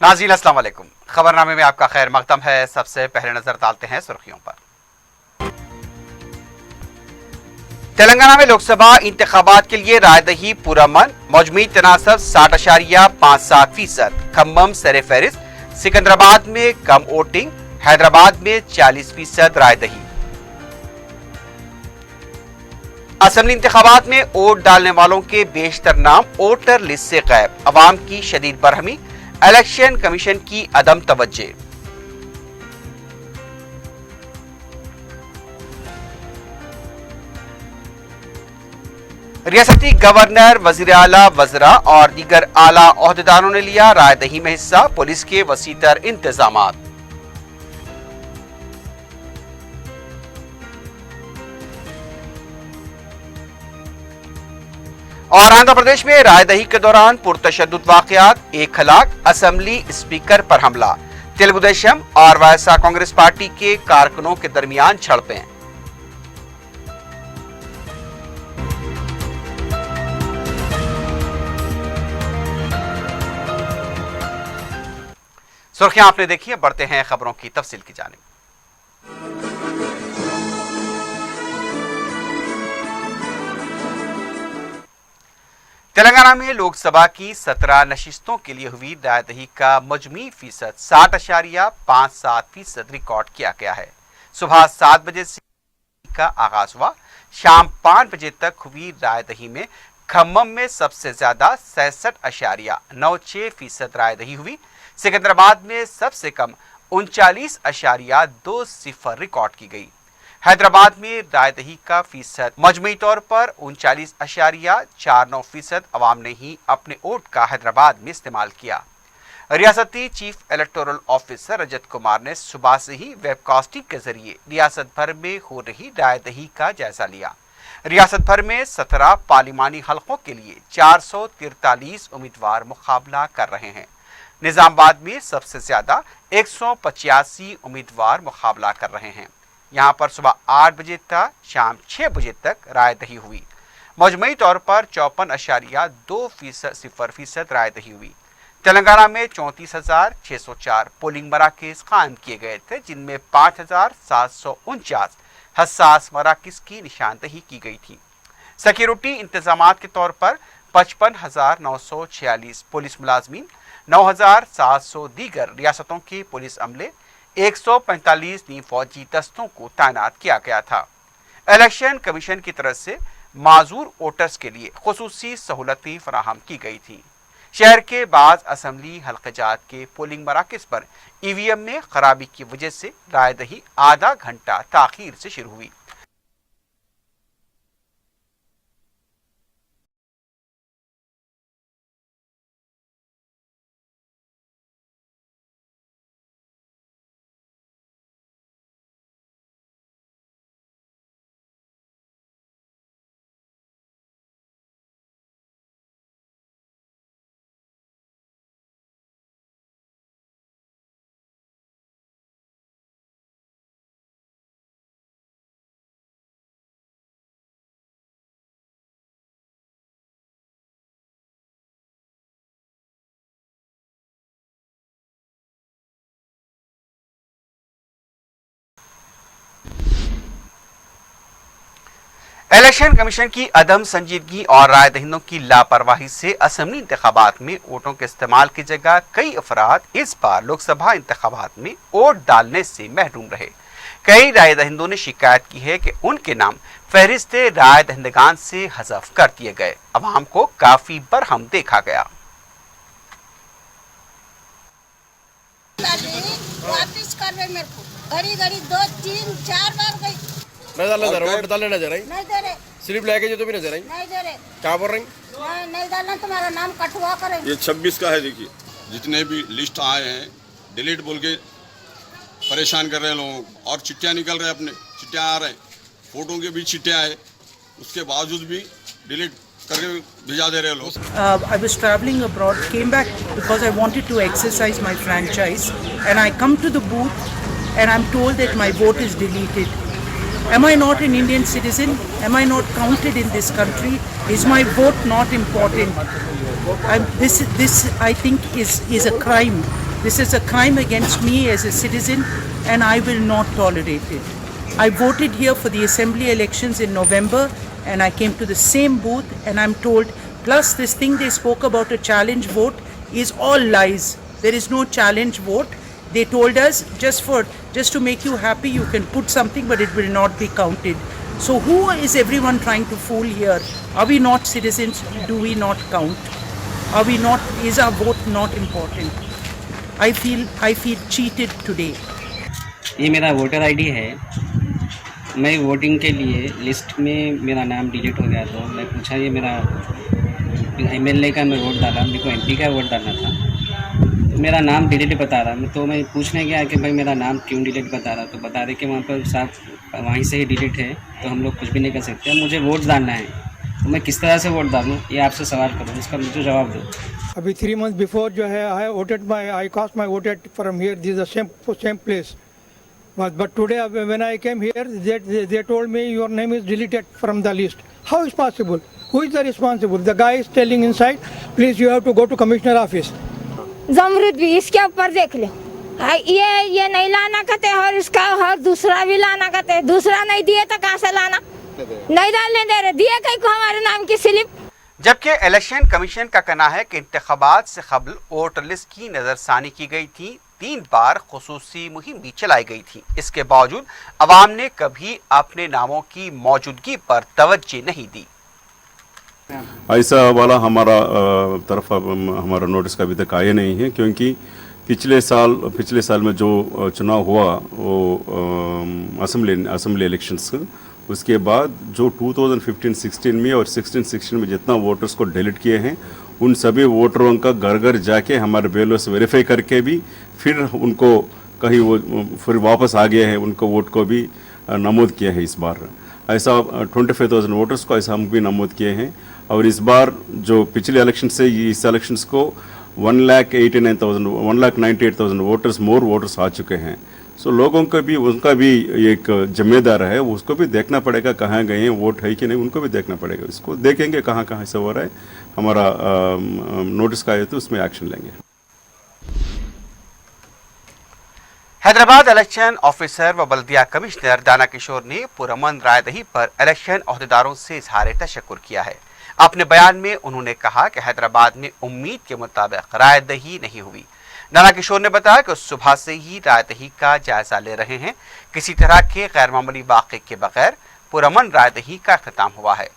नाज़रीन अस्सलाम वालेकुम। खबरनामे में आपका खैर मकदम है। सबसे पहले नजर डालते हैं सुर्खियों पर। तेलंगाना में लोकसभा इंतखाबात के लिए रायदही पुरअमन, मजमूई तनासब 60.57%। खम्मम सरे फहरिस्त, सिकंदराबाद में कम वोटिंग, हैदराबाद में 40% रायदही। असेंबली इंतखाबात में वोट डालने वालों के बेशतर नाम वोटर लिस्ट से गायब। अवाम की शदीद बरहमी, इलेक्शन कमीशन की अदम तवज्जे। रियासती गवर्नर, वजीर आला, वज़रा और दीगर आला ओहदेदारों ने लिया रायदही में हिस्सा। पुलिस के वसीतर इंतजामात। और आंध्र प्रदेश में रायदही के दौरान पुरतशद्दुद वाकयात, 1 हलाक, असेंबली स्पीकर पर हमला। तेलुगु देशम और वायएसआर कांग्रेस पार्टी के कारकुनों के दरमियान झड़पें। सुर्खियां आपने देखी है, बढ़ते हैं खबरों की तफसील की जानिब। तेलंगाना में लोकसभा की 17 नशिस्तों के लिए हुई रायदही का मजमूई फीसद 60.57% रिकॉर्ड किया गया है। सुबह 7 बजे से का आगाज हुआ। शाम 5 बजे तक हुई रायदही में खम्मम में सबसे ज्यादा 66.96% रायदही हुई। सिकंदराबाद में सबसे कम 39.20 रिकॉर्ड की गई। हैदराबाद में रायदही का फीसद मजमूई तौर पर 39.49% अवाम ने ही अपने वोट का हैदराबाद में इस्तेमाल किया। रियासती chief electoral officer Rajat Kumar ने सुबह से ही वेबकास्टिंग के जरिए रियासत भर में हो रही रायदही का जायजा लिया। रियासत भर में 17 पार्लिमानी हलकों के लिए 443 उम्मीदवार मुकाबला कर रहे हैं। निजामाबाद में सबसे ज्यादा 185 उम्मीदवार मुकाबला कर रहे हैं। यहां पर सुबह 8 बजे तक शाम 6 बजे तक रायदही हुई। मजमूई तौर पर 54.2% रायदही हुई। तेलंगाना में 34,604 पोलिंग मराकज कायम किए गए थे, जिनमें 5,749 हसास मराकज की निशानदही की गई थी। सिक्योरिटी इंतजामात के तौर पर 55,946 पुलिस मुलाजमीन, 9,700 दीगर रियासतों के पुलिस अमले, 145 नीम फौजी दस्तों को तैनात किया गया था। इलेक्शन कमीशन की तरफ से माजूर वोटर्स के लिए खुसूसी सहूलतें फराहम की गई थी। शहर के बाद असेंबली हल्क़जात के पोलिंग मराकज पर ईवीएम में खराबी की वजह से रायदही आधा घंटा ताखीर से शुरू हुई। इलेक्शन कमीशन की अदम संजीदगी और राय दहिंदों की लापरवाही से असेंबली इंतखाबात में वोटों के इस्तेमाल की जगह कई अफराद इस बार लोकसभा इंतखाबात में वोट डालने से महरूम रहे। कई राय दहिंदों ने शिकायत की है कि उनके नाम फहरिस्त राय दहिंदगान से हज़फ कर दिए गए। अवाम को काफी बरहम देखा गया। वापिस कर रहे मेरे को, घड़ी घड़ी 2 3 4 बार गई। नहीं डालना जरा, वोट डालने नजर आई, नहीं दे रहे, स्लिप लेके जो तो भी नजर आई, नहीं दे रहे, क्या बोल रही? नहीं डालना, तुम्हारा नाम कटवा करेंगे। ये 26 का है। देखिए जितने भी लिस्ट आए हैं डिलीट बोल के परेशान कर रहे हैं लोगों को, और चिट्ठियाँ निकल रहे हैं, अपने चिट्ठियाँ आ रहे हैं, फोटो के भी चिट्ठियाँ आए, उसके बावजूद भी डिलीट करके भिजा दे रहे हैं लोग। I was traveling abroad, came back because I wanted to exercise my franchise, and I come to the booth and I'm told that my vote is deleted. Am I not an Indian citizen? Am I not counted in this country? Is my vote not important? This I think is a crime. This is a crime against me as a citizen, and I will not tolerate it. I voted here for the assembly elections in November, and I came to the same booth, and I'm told, plus this thing they spoke about a challenge vote is all lies. There is no challenge vote. They told us just to make you happy, you can put something, but it will not be counted. So who is everyone trying to fool here? Are we not citizens? Do we not count? Are we not? Is our vote not important? I feel cheated today. ये मेरा voter ID है। मैं voting के लिए list में मेरा नाम delete हो गया, तो मैं पूछा ये मेरा एमएलए का मैं वोट डाला, मेरे को एमपी का वोट डालना था, तो मेरा नाम डिलीट बता रहा। तो मैं पूछने गया कि भाई मेरा नाम क्यों डिलीट बता रहा, तो बता रहे कि वहाँ पर साफ वहीं से ही डिलीट है, तो हम लोग कुछ भी नहीं कर सकते। अब मुझे वोट डालना है, तो मैं किस तरह से वोट डालूँ, ये आपसे सवाल करूँ, इसका मुझे जवाब दो। अभी 3 months बिफोर जो है I cast my vote from here. This is the same place. But today when I came here, they told me your name is deleted from the list. How is possible? Who is the responsible? The guy is telling inside, please you have to go to commissioner office. Jamrud भी इसके ऊपर देख ले, ये नहीं लाना कहते, और इसका और दूसरा भी लाना कहते, दूसरा नहीं दिए तो कहाँ से लाना, नहीं डालने दे रहे, दिए कहीं को हमारे नाम की स्लिप। जबकि इलेक्शन कमीशन का कहना है कि इंतखाबात से कबल वोटर लिस्ट की नजरसानी की गई थी, 3 बार खुसूसी मुहिम भी चलाई गई थी। इसके बावजूद अवाम ने कभी अपने नामों की मौजूदगी पर तवज्जो नहीं दी। ऐसा वाला हमारा तरफ हमारा नोटिस का अभी तक आया नहीं है, क्योंकि पिछले साल में जो चुनाव हुआ वो असम्बली इलेक्शंस, उसके बाद जो 2015-16 में और 16-16 में जितना वोटर्स को डिलीट किए हैं, उन सभी वोटरों का घर घर जाके हमारे BLO से वेरीफाई करके भी फिर उनको कहीं वो फिर वापस आ गए हैं, उनको वोट को भी नमूद किया है। इस बार ऐसा 25,000 वोटर्स को ऐसा हम भी नमूद किए हैं। और इस बार जो पिछले इलेक्शन से इस इलेक्शंस को 1,98,000 वोटर्स मोर वोटर्स आ चुके हैं। सो लोगों का भी उनका भी एक जिम्मेदार है, उसको भी देखना पड़ेगा कहाँ गए हैं, वोट है कि नहीं, उनको भी देखना पड़ेगा। इसको देखेंगे कहाँ कहाँ से हो रहा है, हमारा नोटिस का है तो उसमें एक्शन लेंगे। हैदराबाद इलेक्शन ऑफिसर व बल्दिया कमिश्नर दाना किशोर ने पुरअमन रायदही पर इलेक्शन ओहदेदारों से इजहार तशक्कुर किया है। अपने बयान में उन्होंने कहा कि हैदराबाद में उम्मीद के मुताबिक रायदही नहीं हुई। दाना किशोर ने बताया कि सुबह से ही रायदही का जायजा ले रहे हैं, किसी तरह के गैर मामूली वाक़े के बगैर पुरअमन रायदही का अख्तिताम हुआ है।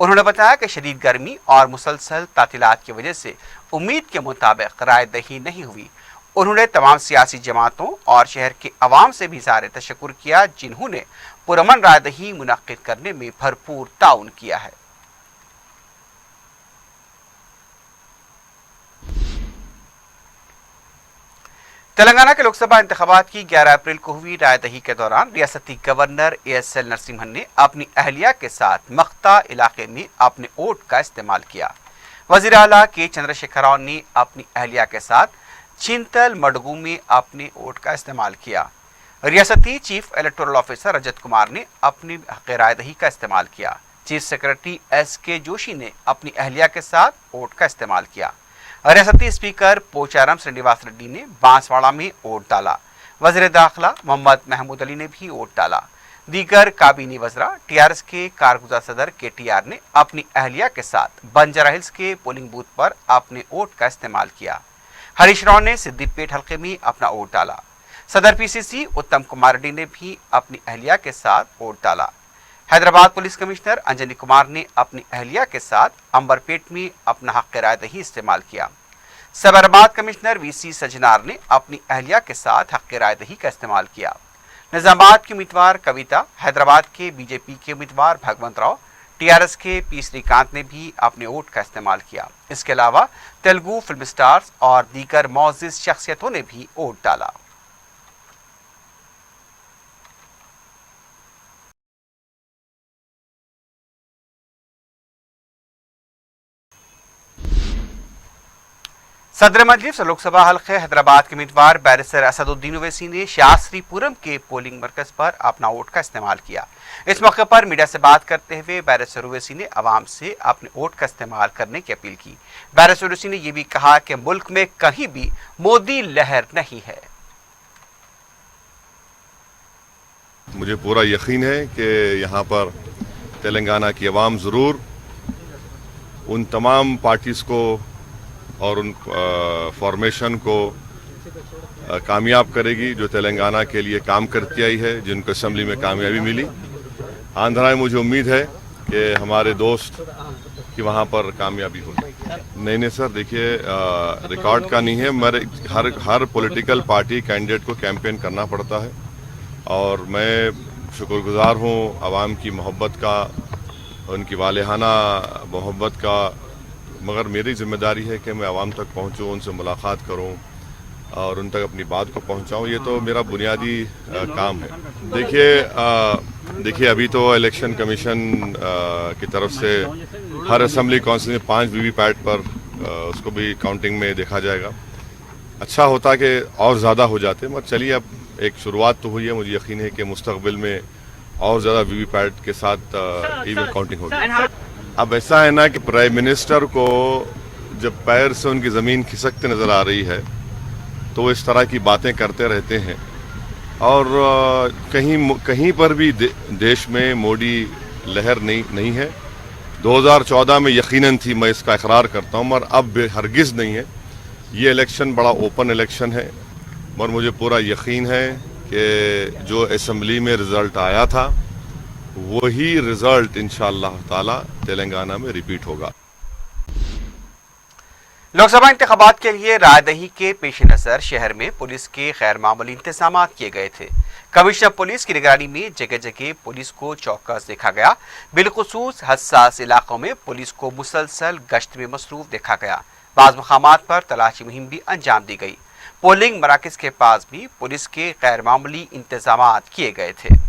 उन्होंने बताया कि शदीद गर्मी और मुसलसल तातीलात की वजह से उम्मीद के मुताबिक रायदही नहीं हुई। उन्होंने तमाम सियासी जमातों और शहर के अवाम से भी इज़हार तशक्कुर किया, जिन्होंने पुरअमन रायदही मुनक्किद करने में भरपूर ताउन किया है। तेलंगाना के लोकसभा इंतखाबात की 11 अप्रैल को हुई रायदही के दौरान रियासती गवर्नर ASL नरसिम्हन ने अपनी अहलिया के साथ मख्ता इलाके में अपने वोट का इस्तेमाल किया। वज़ीर आला के चंद्रशेखर राव ने अपनी अहलिया के साथ चिंतल मडगू में अपने वोट का इस्तेमाल किया। रियासती chief electoral officer Rajat Kumar ने अपनी हक़ रायदही का इस्तेमाल किया। चीफ सेक्रेटरी SK जोशी ने अपनी अहलिया के साथ वोट का इस्तेमाल किया। रियासती स्पीकर पोचारम श्रीनिवास रेड्डी ने बांसवाड़ा में वोट डाला। वज़ीर दाखिला मोहम्मद महमूद अली ने भी वोट डाला। दीगर काबीनी वज़रा TRS के कारगुज़ार सदर KTR ने अपनी अहलिया के साथ बंजारा हिल्स के पोलिंग बूथ पर अपने वोट का इस्तेमाल किया। हरीश राव ने सिद्दीपेट हल्के में अपना वोट डाला। सदर PCC उत्तम कुमार रेड्डी ने भी अपनी अहलिया के साथ वोट डाला। हैदराबाद पुलिस कमिश्नर अंजनी कुमार ने अपनी अहलिया के साथ अंबरपेट में अपना हक़ रायदही इस्तेमाल किया। साबरकात कमिश्नर VC सजनार ने अपनी अहलिया के साथ हक़ रायदही का इस्तेमाल किया। निजामाबाद की उम्मीदवार कविता, हैदराबाद के BJP के उम्मीदवार भगवंत राव, TRS के P श्रीकांत ने भी अपने वोट का इस्तेमाल किया। इसके अलावा तेलुगु फिल्म स्टार्स और दीगर मौजूद शख्सियतों ने भी वोट डाला। सदर मजलिस लोकसभा हल्के हैदराबाद के उम्मीदवार बैरिस्टर असदुद्दीन ओवैसी ने शास्त्रीपुरम के पोलिंग मरकज पर अपना वोट का इस्तेमाल किया। इस मौके पर मीडिया से बात करते हुए बैरिस्टर ओवैसी ने आवाम से अपने वोट का इस्तेमाल करने की अपील की। बैरिस्टर ओवैसी ने यह भी कहा कि मुल्क में कहीं भी मोदी लहर नहीं है। मुझे पूरा यकीन है कि यहाँ पर तेलंगाना की आवाम ज़रूर उन तमाम पार्टीज़ को और उन फॉर्मेशन को कामयाब करेगी जो तेलंगाना के लिए काम करती आई है, जिनको असेंबली में कामयाबी मिली। आंध्रा में मुझे उम्मीद है कि हमारे दोस्त कि वहाँ पर कामयाबी होगी। नहीं सर, देखिए रिकॉर्ड का नहीं है, मेरे हर पॉलिटिकल पार्टी कैंडिडेट को कैंपेन करना पड़ता है और मैं शुक्रगुजार हूँ आवाम की मोहब्बत का, उनकी वालेहाना मोहब्बत का, मगर मेरी जिम्मेदारी है कि मैं आवाम तक पहुँचूँ, उनसे मुलाकात करूँ और उन तक अपनी बात को पहुँचाऊँ। ये तो मेरा बुनियादी काम है। देखिए अभी तो इलेक्शन कमीशन की तरफ से हर असेंबली काउंसिल में 5 वीवीपैट पर उसको भी काउंटिंग में देखा जाएगा। अच्छा होता कि और ज़्यादा हो जाते, मगर चलिए अब एक शुरुआत तो हुई है। मुझे यकीन है कि मुस्तकबिल में और ज़्यादा वीवीपैट के साथ ईवीएम काउंटिंग होगी। अब ऐसा है ना कि प्राइम मिनिस्टर को जब पैर से उनकी ज़मीन खिसकते नज़र आ रही है तो इस तरह की बातें करते रहते हैं और कहीं पर भी देश में मोदी लहर नहीं है। 2014 में यकीनन थी, मैं इसका इकरार करता हूँ, मगर अब हरगिज़ नहीं है। ये इलेक्शन बड़ा ओपन इलेक्शन है, मगर मुझे पूरा यकीन है कि जो असेंबली में रिज़ल्ट आया था वही रिजल्ट इंशाअल्लाह ताला तेलंगाना में रिपीट होगा। लोकसभा इंतखाबात के लिए रायदही के पेश नजर शहर में पुलिस के गैर मामूली इंतजाम किए गए थे। कमिश्नर पुलिस की निगरानी में जगह जगह पुलिस को चौकस देखा गया। बिलखुसूस हसास इलाकों में पुलिस को मुसलसल गश्त में मसरूफ देखा गया। बाज़ मकामात पर तलाशी मुहिम भी अंजाम दी गई। पोलिंग मराकज़ के पास भी पुलिस के गैर मामूली इंतजाम किए गए थे।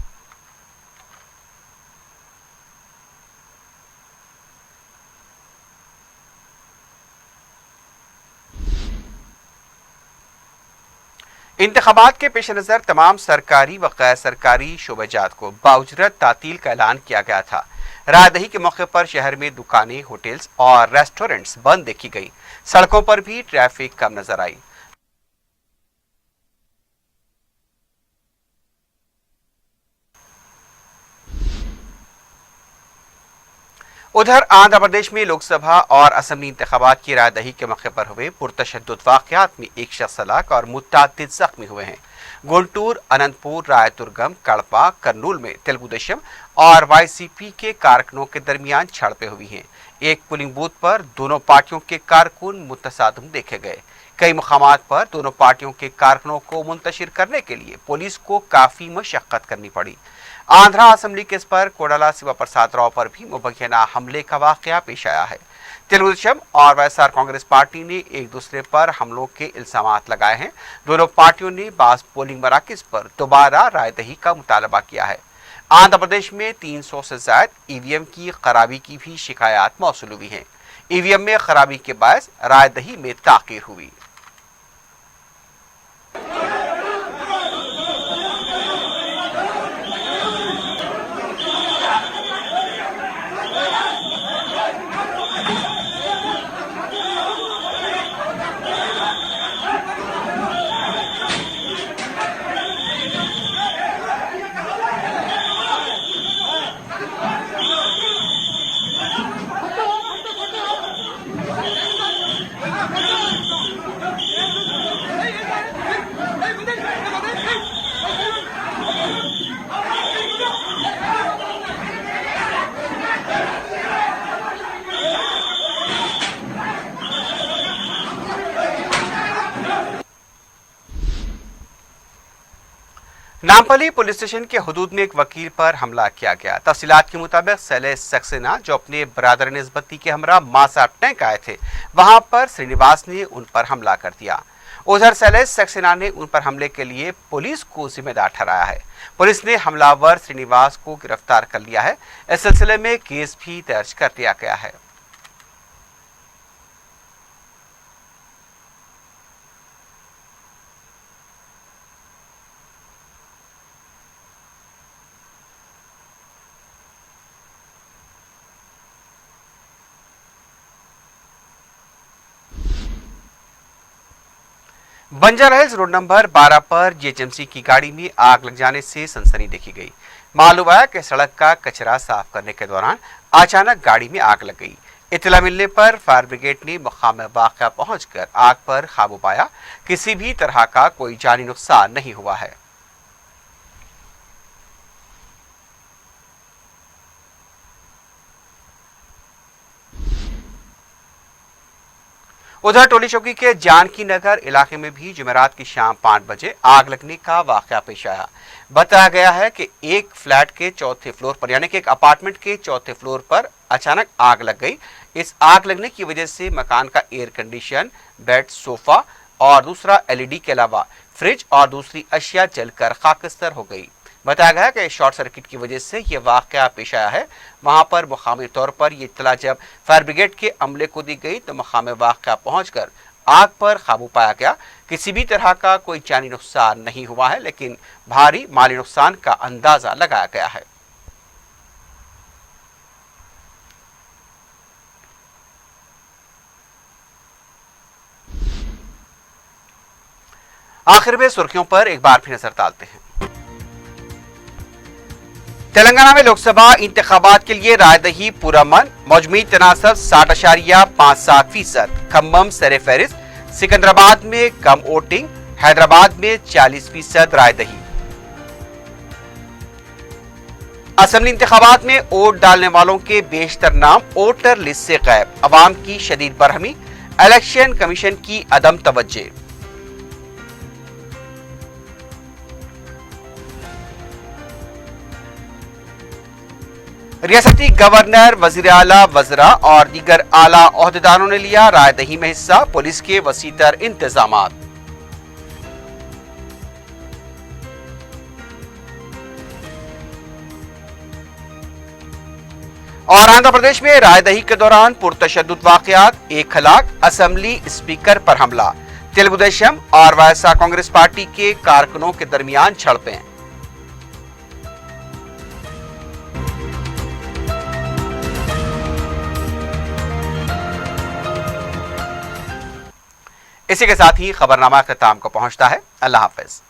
इंतखाबात के पेश नज़र तमाम सरकारी व गैर सरकारी शोबेजात को बाउजरत तातील का ऐलान किया गया था। रायदही के मौके पर शहर में दुकानें, होटल्स और रेस्टोरेंट्स बंद देखी गई। सड़कों पर भी ट्रैफिक कम नजर आई। उधर आंध्र प्रदेश में लोकसभा और असेंबली इंतखाबात की रायदही के मौके पर हुए पुरतशद्दुद वाक़यात में एक शख्स हलाक और मुतअद्दिद जख्मी हुए हैं। गुंटूर, अनंतपुर, रायतुर्गम, कड़पा, कर्नूल में तेलुगु देशम और वाईसीपी के कारकुनों के दरमियान झड़पें हुई हैं। एक पोलिंग बूथ पर दोनों पार्टियों के कारकुन मुतसादम देखे गए। कई मुकामात पर दोनों पार्टियों के कारकुनों को मुंतशिर करने के लिए पुलिस को काफ़ी मशक्क़त करनी पड़ी। आंध्रा असेंबली केस पर कोडाला शिवा प्रसाद राव पर भी मुबैना हमले का वाक़या पेश आया है। तेलुगु देशम और वाईएसआर कांग्रेस पार्टी ने एक दूसरे पर हमलों के इल्जामात लगाए हैं। दोनों पार्टियों ने बाज़ पोलिंग मराकज़ पर दोबारा रायदही का मुतालबा किया है। आंध्र प्रदेश में 300 से ज़ायद ईवीएम की खराबी की भी शिकायत मौसूल हुई हैं। ईवीएम में खराबी के बायस रायदही में ताख़ीर हुई। नामपली पुलिस स्टेशन के हदूद में एक वकील पर हमला किया गया। तफसीलात के मुताबिक शैलेश सक्सेना जो अपने बरादर निस्बती के हमरा मासा टैंक आए थे, वहां पर श्रीनिवास ने उन पर हमला कर दिया। उधर शैलेश सक्सेना ने उन पर हमले के लिए पुलिस को जिम्मेदार ठहराया है। पुलिस ने हमलावर श्रीनिवास को गिरफ्तार कर लिया है। इस सिलसिले में केस भी दर्ज कर दिया गया है। बंजारा हिल्स रोड नंबर 12 पर जीएचएमसी की गाड़ी में आग लग जाने से सनसनी देखी गई। मालूम आया कि सड़क का कचरा साफ करने के दौरान अचानक गाड़ी में आग लग गई। इत्तला मिलने पर फायर ब्रिगेड ने मकाम वाक़या पहुंचकर आग पर काबू पाया। किसी भी तरह का कोई जानी नुकसान नहीं हुआ है। उधर टोली चौकी के जानकी नगर इलाके में भी जुमेरात की शाम 5 बजे आग लगने का वाकया पेश आया। बताया गया है कि एक फ्लैट के चौथे फ्लोर पर यानी कि एक अपार्टमेंट के चौथे फ्लोर पर अचानक आग लग गई। इस आग लगने की वजह से मकान का एयर कंडीशन, बेड, सोफा और दूसरा एलईडी के अलावा फ्रिज और दूसरी अशिया जलकर खाकस्तर हो गई। बताया गया कि शॉर्ट सर्किट की वजह से यह वाकया पेश आया है। वहां पर मुकामी तौर पर यह इत्तला जब फायर ब्रिगेड के अमले को दी गई तो मुकामी वाकया पहुंचकर आग पर काबू पाया गया। किसी भी तरह का कोई जानी नुकसान नहीं हुआ है, लेकिन भारी माली नुकसान का अंदाजा लगाया गया है। आखिर में सुर्खियों पर एक बार फिर नजर डालते हैं। तेलंगाना में लोकसभा इंतखाबात के लिए रायदही पुरअमन, मजमूई तनासब 60.57%। खम्मम सरे फहरिस्त, सिकंदराबाद में कम वोटिंग, हैदराबाद में 40% रायदही। असेंबली इंतखाबात में वोट डालने वालों के बेशतर नाम वोटर लिस्ट से गायब। अवाम की शदीद बरहमी, इलेक्शन कमीशन की अदम तवज्जो। रियासती गवर्नर, वजीर आला, वज़रा और दीगर आला ओहदेदारों ने लिया रायदही में हिस्सा। पुलिस के वसीतर इंतजामात। और आंध्र प्रदेश में रायदही के दौरान पुरतशद्दुद वाकयात, 1 हलाक, असेंबली स्पीकर पर हमला। तेलुगु देशम और वायएसआर कांग्रेस पार्टी के कारकुनों के दरमियान झड़पें। इसी के साथ ही खबरनामा ख़त्म को पहुंचता है। अल्लाह हाफ़िज़।